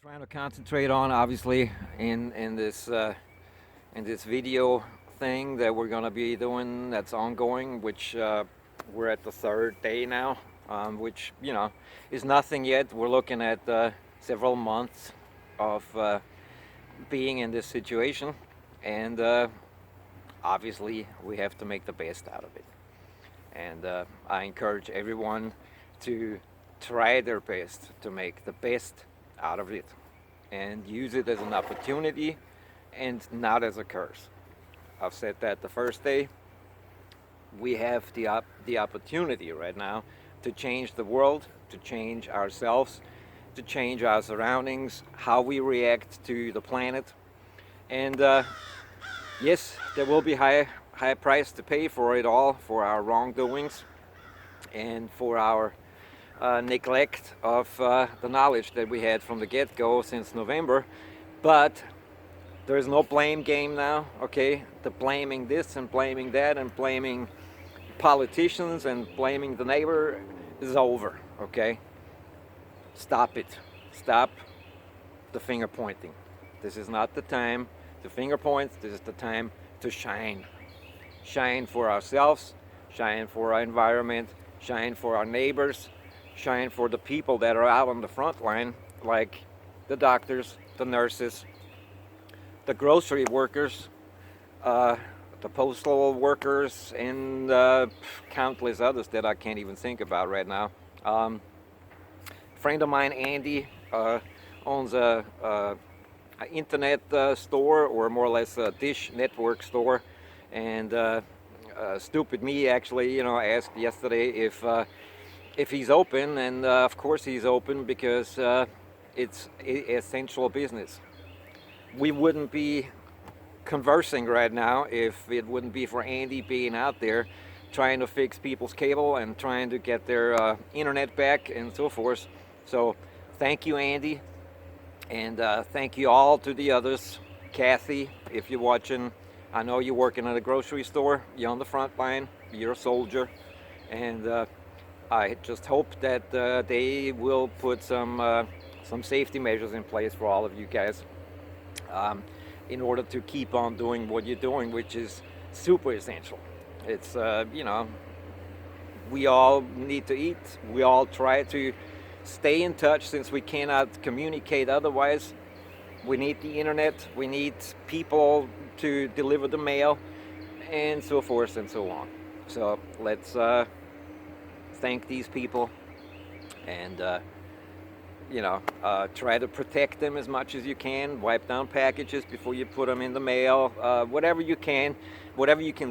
Trying to concentrate on, obviously, in this video thing that we're gonna be doing that's ongoing, which we're at the third day now, which is nothing yet. We're looking at several months of being in this situation, and obviously we have to make the best out of it. And I encourage everyone to try their best to make the best out of it and use it as an opportunity and not as a curse. I've said that the first day. We have the opportunity right now to change the world, to change ourselves, to change our surroundings, how we react to the planet. And yes, there will be high price to pay for it all, for our wrongdoings and for our neglect of the knowledge that we had from the get-go since November. But there is no blame game now, okay? The blaming this and blaming that and blaming politicians and blaming the neighbor is over, okay? Stop it. Stop the finger pointing. This is not the time to finger point. This is the time to shine. Shine for ourselves, shine for our environment, shine for our neighbors, shine for the people that are out on the front line, like the doctors, the nurses, the grocery workers, the postal workers, and countless others that I can't even think about right now. A friend of mine, Andy, owns a internet store, or more or less a dish network store, and stupid me actually, asked yesterday if he's open, and of course he's open because it's essential business. We wouldn't be conversing right now if it wouldn't be for Andy being out there trying to fix people's cable and trying to get their internet back and so forth. So thank you, Andy, and thank you all to the others. Kathy, if you're watching, I know you're working at a grocery store, you're on the front line, you're a soldier, and I just hope that they will put some safety measures in place for all of you guys, in order to keep on doing what you're doing, which is super essential. It's we all need to eat. We all try to stay in touch since we cannot communicate otherwise. We need the internet. We need people to deliver the mail, and so forth and so on. So let's thank these people, and try to protect them as much as you can. Wipe down packages before you put them in the mail. Whatever you can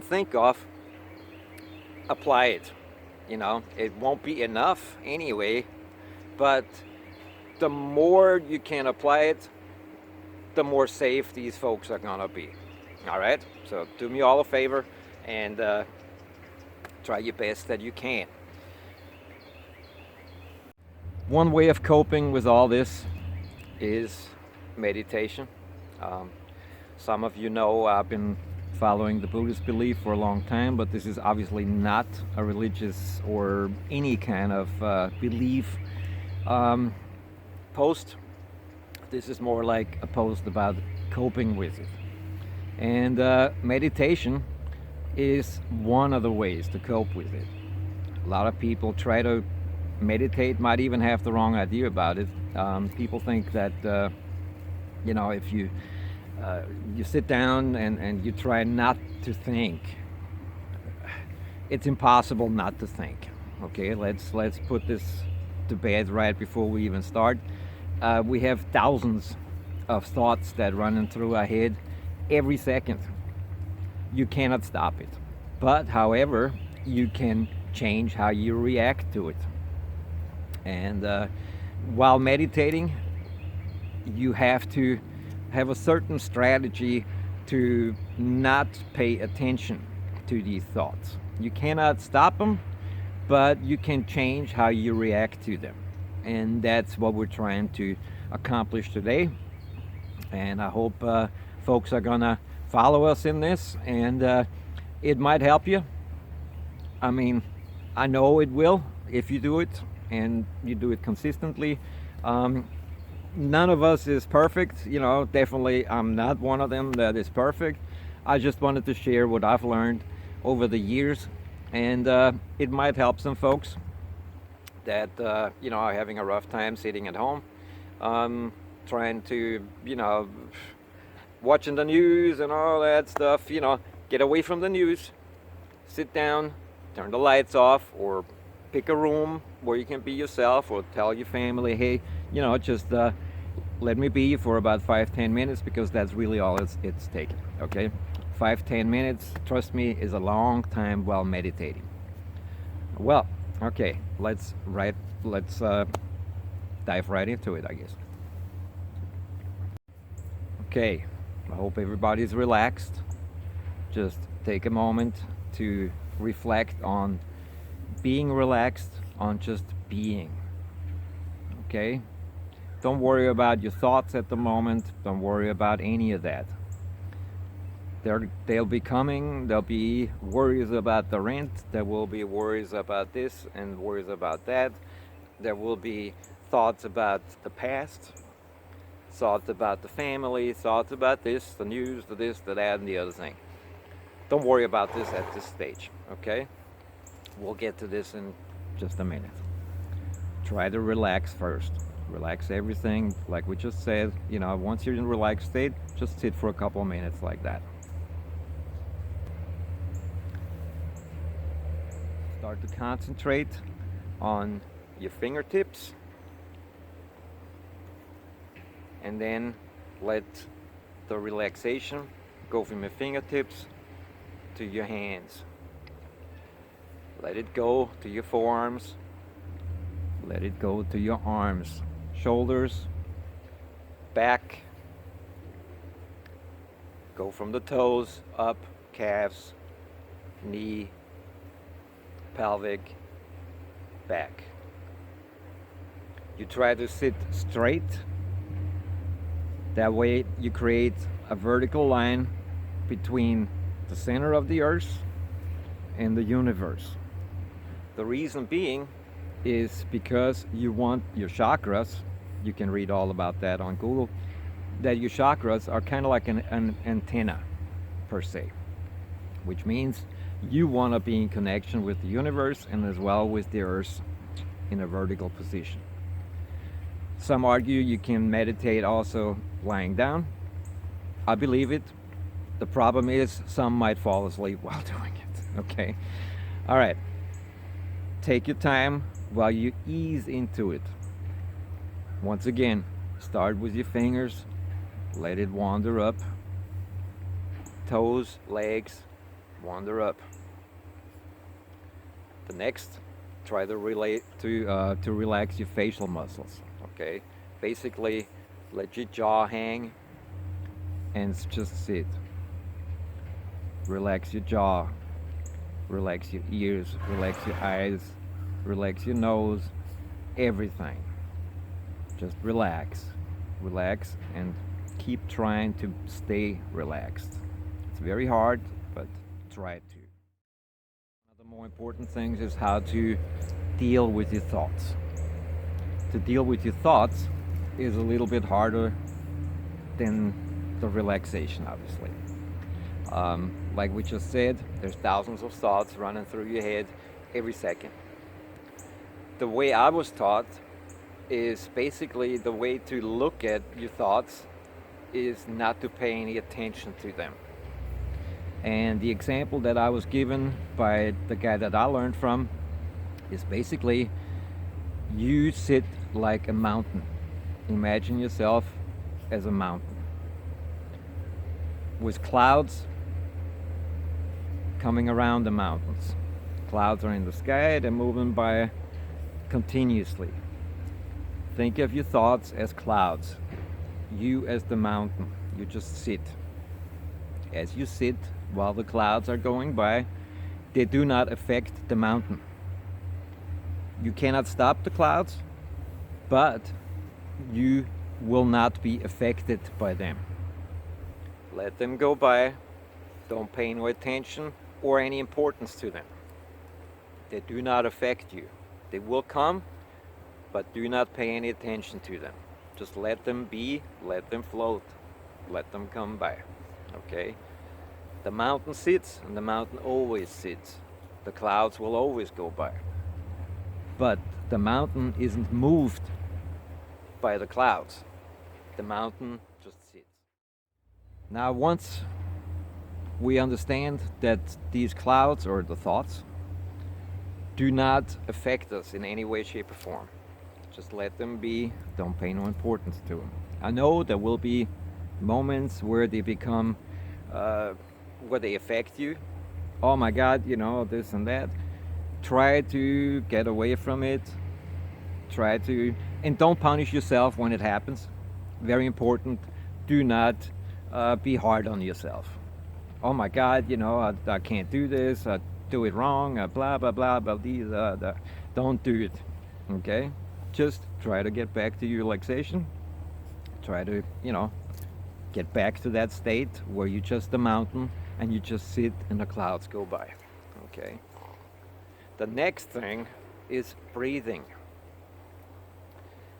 think of, apply it. It won't be enough anyway, but the more you can apply it, the more safe these folks are gonna be. All right, so do me all a favor and try your best that you can. One way of coping with all this is meditation. Some of you know I've been following the Buddhist belief for a long time, but this is obviously not a religious or any kind of belief post. This is more like a post about coping with it. And meditation is one of the ways to cope with it. A lot of people try to meditate, might even have the wrong idea about it. People think that if you sit down and you try not to think, it's impossible not to think. Okay, let's put this to bed right before we even start. We have thousands of thoughts that run through our head every second. You cannot stop it, but however, you can change how you react to it. And while meditating, you have to have a certain strategy to not pay attention to these thoughts. You cannot stop them, but you can change how you react to them. And that's what we're trying to accomplish today. And I hope folks are gonna follow us in this, and it might help you. I mean, I know it will if you do it and you do it consistently. none of us is perfect. Definitely I'm not one of them that is perfect. I just wanted to share what I've learned over the years, and it might help some folks that are having a rough time sitting at home, trying to watching the news and all that stuff. Get away from the news, sit down, turn the lights off, or pick a room where you can be yourself, or tell your family, hey, just let me be for about 5-10 minutes, because that's really all it's taking. Okay, 5-10 minutes, trust me, is a long time while meditating. Well, okay, let's dive right into it, I guess. Okay, I hope everybody's relaxed. Just take a moment to reflect on being relaxed, on just being. Okay? Don't worry about your thoughts at the moment. Don't worry about any of that. They'll be coming. There'll be worries about the rent. There will be worries about this and worries about that. There will be thoughts about the past, thoughts about the family, thoughts about this, the news, the this, the that, and the other thing. Don't worry about this at this stage, okay? We'll get to this in just a minute. Try to relax first. Relax everything, like we just said. Once you're in a relaxed state, just sit for a couple of minutes like that. Start to concentrate on your fingertips, and then let the relaxation go from your fingertips to your hands. Let it go to your forearms. Let it go to your arms, shoulders, back. Go from the toes up, calves, knee, pelvic, back. You try to sit straight. That way you create a vertical line between the center of the earth and the universe. The reason being is because you want your chakras, you can read all about that on Google, that your chakras are kind of like an antenna per se, which means you want to be in connection with the universe and as well with the earth in a vertical position. Some argue you can meditate also lying down. I believe it. The problem is some might fall asleep while doing it. Okay? All right. Take your time while you ease into it. Once again, start with your fingers. Let it wander up. Toes, legs, wander up. The next, try to relax your facial muscles. Okay? Basically, let your jaw hang and just sit. Relax your jaw. Relax your ears. Relax your eyes. Relax your nose. Everything. Just relax. Relax and keep trying to stay relaxed. It's very hard, but try to. One of the more important things is how to deal with your thoughts. To deal with your thoughts is a little bit harder than the relaxation, obviously. Like we just said, there's thousands of thoughts running through your head every second. The way I was taught is basically the way to look at your thoughts is not to pay any attention to them. And the example that I was given by the guy that I learned from is basically you sit like a mountain. Imagine yourself as a mountain with clouds coming around the mountains. Clouds are in the sky, they're moving by continuously. Think of your thoughts as clouds. You as the mountain. You just sit. As you sit while the clouds are going by, they do not affect the mountain. You cannot stop the clouds, but you will not be affected by them. Let them go by. Don't pay no attention or any importance to them. They do not affect you. They will come, but do not pay any attention to them. Just let them be, let them float, let them come by. Okay? The mountain sits, and the mountain always sits. The clouds will always go by. But the mountain isn't moved by the clouds. The mountain just sits. Now, once we understand that these clouds or the thoughts do not affect us in any way, shape, or form, just let them be, don't pay no importance to them. I know there will be moments where they become, where they affect you. Oh my God, this and that. Try to get away from it. And don't punish yourself when it happens. Very important. Do not be hard on yourself. Oh my God, I can't do this. I do it wrong. Blah blah blah blah. Don't do it. Okay. Just try to get back to your relaxation. Try to get back to that state where you're just a mountain and you just sit and the clouds go by. Okay. The next thing is breathing.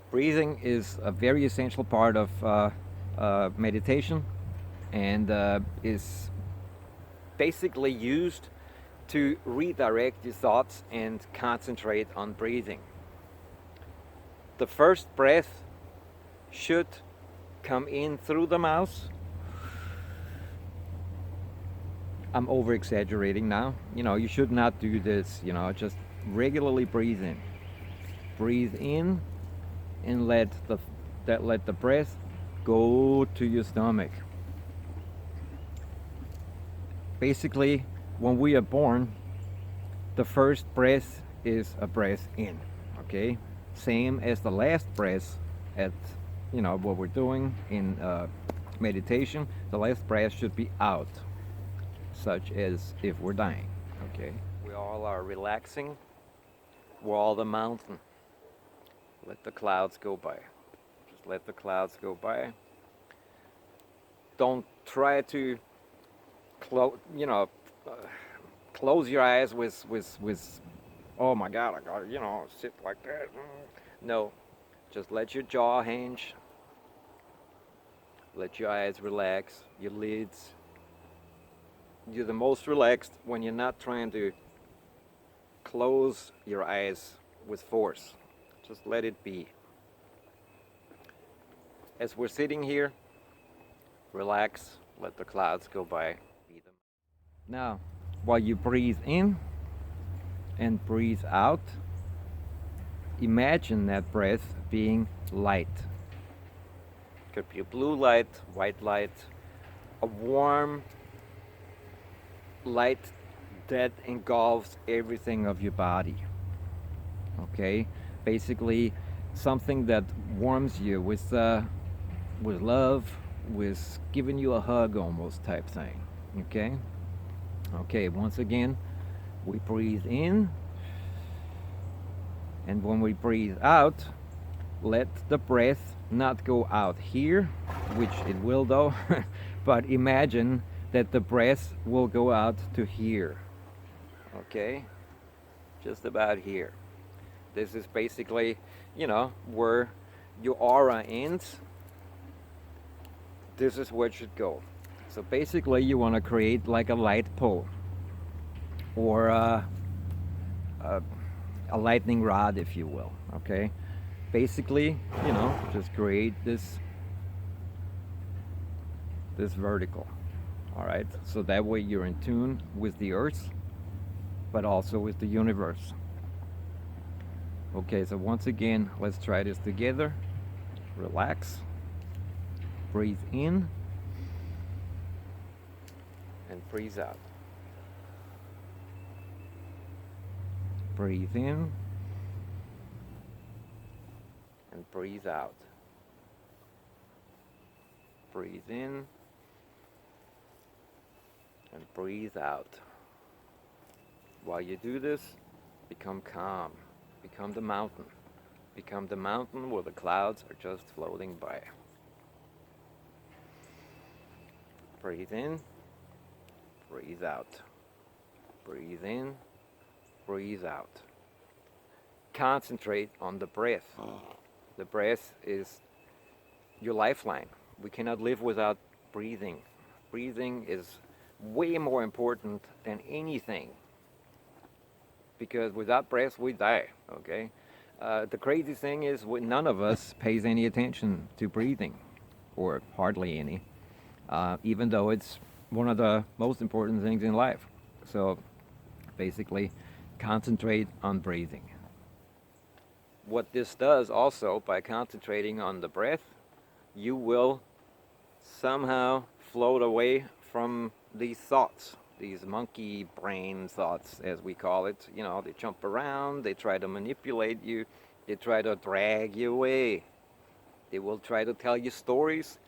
Breathing is a very essential part of meditation and is basically used to redirect your thoughts and concentrate on breathing. The first breath should come in through the mouth. I'm over exaggerating now. You should not do this, just regularly breathe in. Breathe in and let the breath go to your stomach. Basically, when we are born, the first breath is a breath in, okay? Same as the last breath at what we're doing in meditation. The last breath should be out, such as if we're dying, okay? We all are relaxing. We're all the mountain. Let the clouds go by. Just let the clouds go by. Don't try to close your eyes with oh my God, I gotta sit like that. No, just let your jaw hinge. Let your eyes relax, your lids. You're the most relaxed when you're not trying to close your eyes with force. Just let it be. As we're sitting here, relax, let the clouds go by. Be them. Now, while you breathe in and breathe out, imagine that breath being light. Could be a blue light, white light, a warm light that engulfs everything of your body. Okay? Basically, something that warms you with love, with giving you a hug almost type thing. Okay? Okay, once again, we breathe in, and when we breathe out, let the breath not go out here, which it will though, but imagine that the breath will go out to here. Okay? Just about here. This is basically, where your aura ends. This is where it should go. So basically you want to create like a light pole or a lightning rod, if you will. Okay? Basically, just create this vertical. All right? So that way you're in tune with the earth, but also with the universe. Okay, so once again, let's try this together. Relax. Breathe in and breathe out. Breathe in and breathe out. Breathe in and breathe out. While you do this, become calm. Become the mountain. Become the mountain where the clouds are just floating by. Breathe in, breathe out. Breathe in, breathe out. Concentrate on the breath. The breath is your lifeline. We cannot live without breathing. Breathing is way more important than anything, because without breath we die. Okay. The crazy thing is, none of us pays any attention to breathing, or hardly any, even though it's one of the most important things in life. So basically, concentrate on breathing. What this does also, by concentrating on the breath, you will somehow float away from these thoughts, these monkey brain thoughts, as we call it. You know, they jump around, they try to manipulate you, they try to drag you away. They will try to tell you stories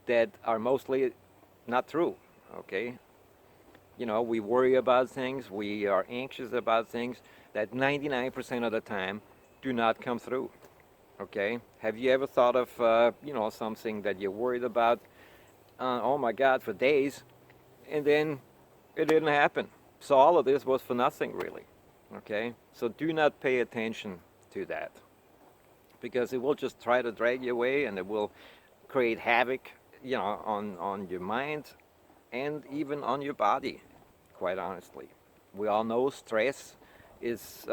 that are mostly not true, okay? You know, we worry about things, we are anxious about things that 99% of the time do not come through, okay? Have you ever thought of, something that you're worried about, oh my God, for days, and then it didn't happen? So all of this was for nothing, really, okay? So do not pay attention to that, because it will just try to drag you away, and it will create havoc, on your mind and even on your body, quite honestly. We all know stress is,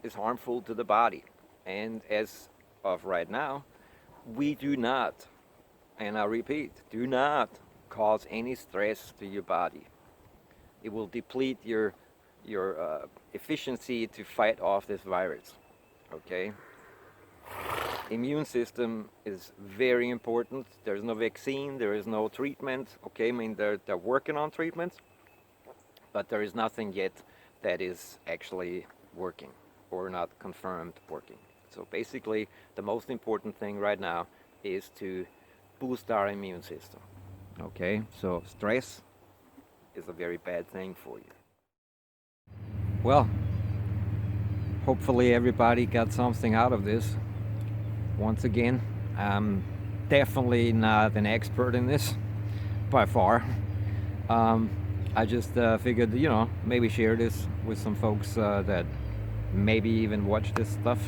is harmful to the body. And as of right now, we do not, and I repeat, do not cause any stress to your body. It will deplete your efficiency to fight off this virus, okay? Immune system is very important. There's no vaccine, there is no treatment, okay? I mean, they're working on treatments, but there is nothing yet that is actually working or not confirmed working. So basically, the most important thing right now is to boost our immune system, okay? So stress is a very bad thing for you. Well, hopefully everybody got something out of this. Once again, I'm definitely not an expert in this, by far. I just figured, maybe share this with some folks that maybe even watch this stuff.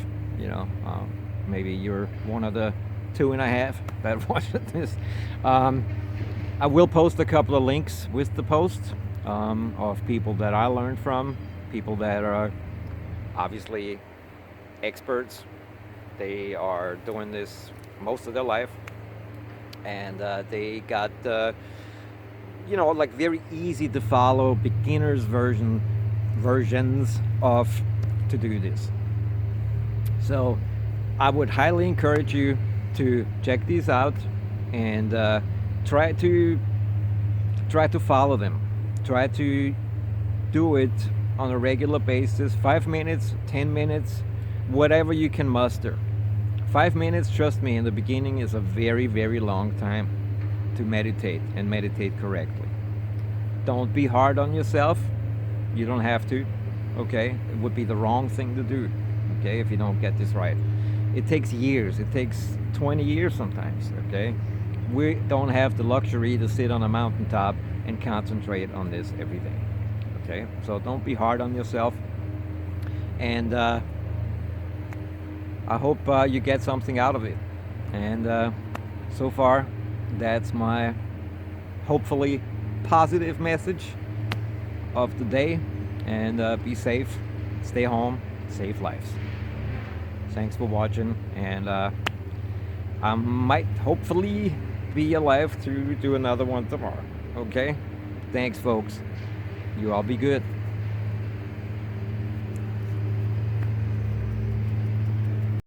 Maybe you're one of the 2.5 that watched this. I will post a couple of links with the post of people that I learned from, people that are obviously experts. They are doing this most of their life, and they got like very easy to follow beginners versions of to do this. So I would highly encourage you to check these out and try to follow them. Try to do it on a regular basis, 5 minutes, 10 minutes, whatever you can muster. 5 minutes, trust me, in the beginning is a very, very long time to meditate, and meditate correctly. Don't be hard on yourself. You don't have to, okay? It would be the wrong thing to do, okay, if you don't get this right. It takes years. It takes 20 years sometimes, okay? We don't have the luxury to sit on a mountaintop and concentrate on this every day, okay? So don't be hard on yourself. And I hope you get something out of it. And so far, that's my hopefully positive message of the day. And be safe, stay home, save lives. Thanks for watching, and I might hopefully be alive to do another one tomorrow. Okay? Thanks, folks. You all be good.